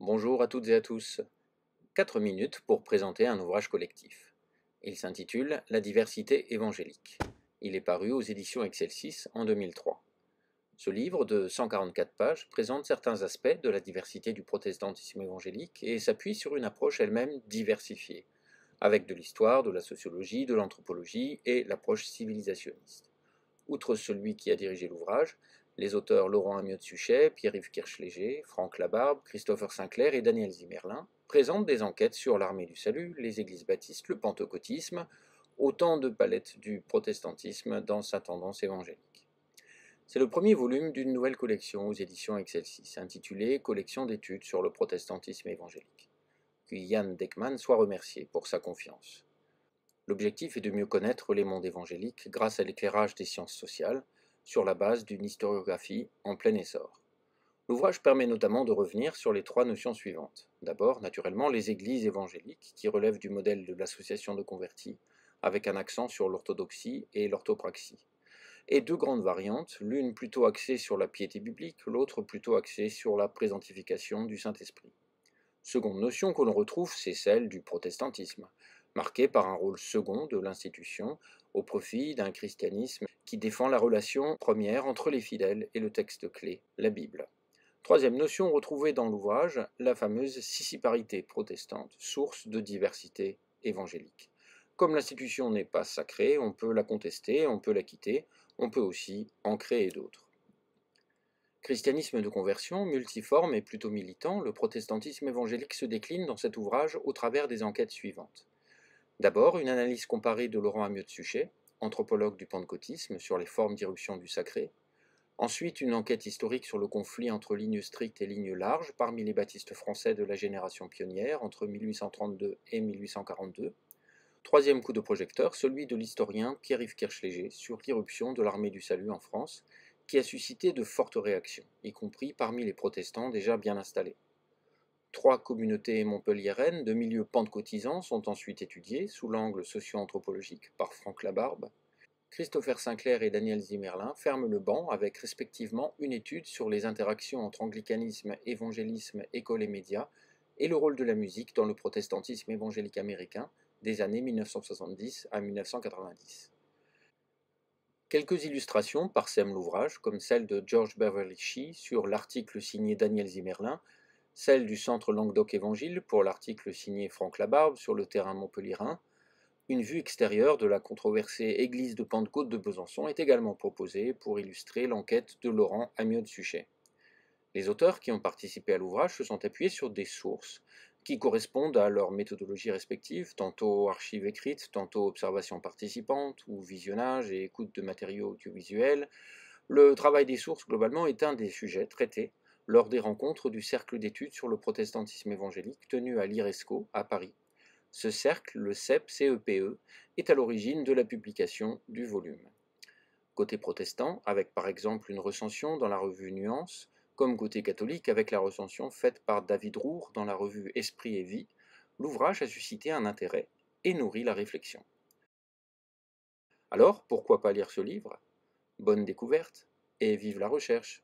Bonjour à toutes et à tous. 4 minutes pour présenter un ouvrage collectif. Il s'intitule La diversité évangélique. Il est paru aux éditions Excelsis en 2003. Ce livre de 144 pages présente certains aspects de la diversité du protestantisme évangélique et s'appuie sur une approche elle-même diversifiée, avec de l'histoire, de la sociologie, de l'anthropologie et l'approche civilisationniste. Outre celui qui a dirigé l'ouvrage, les auteurs Laurent Amiot-Suchet, Pierre-Yves Kirchléger, Franck Labarbe, Christopher Sinclair et Daniel Zimmerlin présentent des enquêtes sur l'armée du salut, les églises baptistes, le pentecôtisme, autant de palettes du protestantisme dans sa tendance évangélique. C'est le premier volume d'une nouvelle collection aux éditions Excelsis, intitulée Collection d'études sur le protestantisme évangélique. Que Yann Deckman soit remercié pour sa confiance. L'objectif est de mieux connaître les mondes évangéliques grâce à l'éclairage des sciences sociales, sur la base d'une historiographie en plein essor. L'ouvrage permet notamment de revenir sur les 3 notions suivantes. D'abord, naturellement, les églises évangéliques, qui relèvent du modèle de l'association de convertis, avec un accent sur l'orthodoxie et l'orthopraxie. Et 2 grandes variantes, l'une plutôt axée sur la piété biblique, l'autre plutôt axée sur la présentification du Saint-Esprit. Seconde notion que l'on retrouve, c'est celle du protestantisme, marquée par un rôle second de l'institution au profit d'un christianisme qui défend la relation première entre les fidèles et le texte clé, la Bible. Troisième notion retrouvée dans l'ouvrage, la fameuse sissiparité protestante, source de diversité évangélique. Comme l'institution n'est pas sacrée, on peut la contester, on peut la quitter, on peut aussi en créer d'autres. Christianisme de conversion, multiforme et plutôt militant, le protestantisme évangélique se décline dans cet ouvrage au travers des enquêtes suivantes. D'abord, une analyse comparée de Laurent Amiot-Suchet, anthropologue du pentecôtisme, sur les formes d'irruption du sacré. Ensuite, une enquête historique sur le conflit entre lignes strictes et lignes larges parmi les baptistes français de la génération pionnière entre 1832 et 1842. Troisième coup de projecteur, celui de l'historien Pierre-Yves Kirchléger sur l'irruption de l'armée du salut en France, qui a suscité de fortes réactions, y compris parmi les protestants déjà bien installés. 3 communautés montpelliéraines de milieux pentecôtisants sont ensuite étudiées sous l'angle socio-anthropologique par Franck Labarbe. Christopher Sinclair et Daniel Zimmerlin ferment le banc avec respectivement une étude sur les interactions entre anglicanisme, évangélisme, école et médias, et le rôle de la musique dans le protestantisme évangélique américain des années 1970 à 1990. Quelques illustrations parsèment l'ouvrage, comme celle de George Beverly Shee sur l'article signé Daniel Zimmerlin, celle du Centre Languedoc Évangile pour l'article signé Franck Labarbe sur le terrain montpelliérain. Une vue extérieure de la controversée église de Pentecôte de Besançon est également proposée pour illustrer l'enquête de Laurent Amiot-Suchet. Les auteurs qui ont participé à l'ouvrage se sont appuyés sur des sources qui correspondent à leur méthodologie respective, tantôt archives écrites, tantôt observations participantes ou visionnage et écoute de matériaux audiovisuels. Le travail des sources, globalement, est un des sujets traités lors des rencontres du Cercle d'études sur le protestantisme évangélique tenu à l'IRESCO à Paris. Ce cercle, le CEP-CEPE, est à l'origine de la publication du volume. Côté protestant, avec par exemple une recension dans la revue Nuance, comme côté catholique avec la recension faite par David Roure dans la revue Esprit et Vie, l'ouvrage a suscité un intérêt et nourri la réflexion. Alors, pourquoi pas lire ce livre? Bonne découverte et vive la recherche!